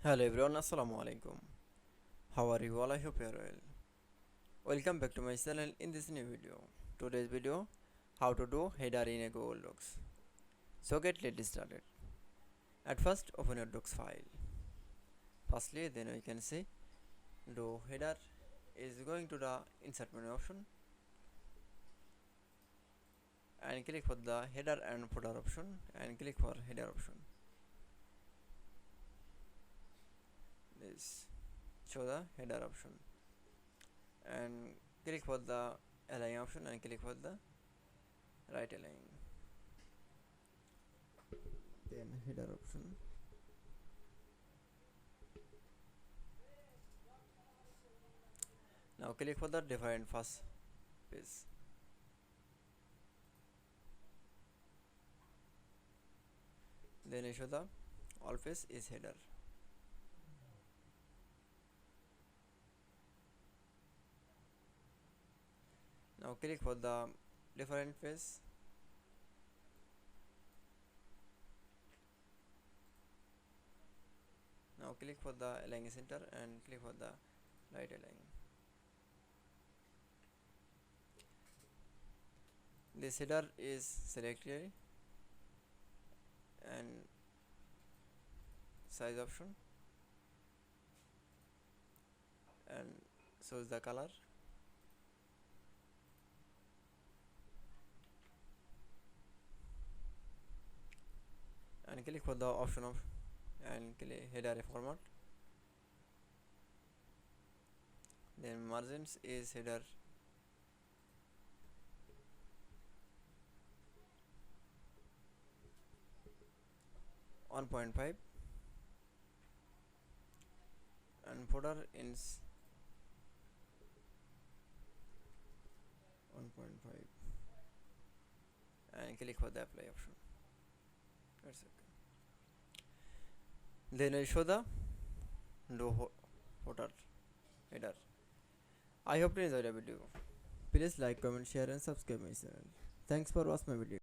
Hello everyone, Assalamu Walaikum. How are you all? I hope you are well. Welcome back to my channel in this new video. Today's video, how to do header in a Google Docs. So let's started. At first, open your Docs file. Firstly, then we can see do header is going to the insert menu option and click for the header and footer option and click for header option. This show the header option and click for the align option and click for the right align, then header option. Now click for the different first page. Then you show the all page is header. Now click for the different face. Now click for the align center and click for the right align. This header is selected and size option and shows the color. And click for the option of and click header format. Then margins is header 1.5 and footer is 1.5 and click for the apply option. That's okay. Then I show the footer header. I hope you enjoyed the video. Please like, comment, share and subscribe my channel. Thanks for watching my video.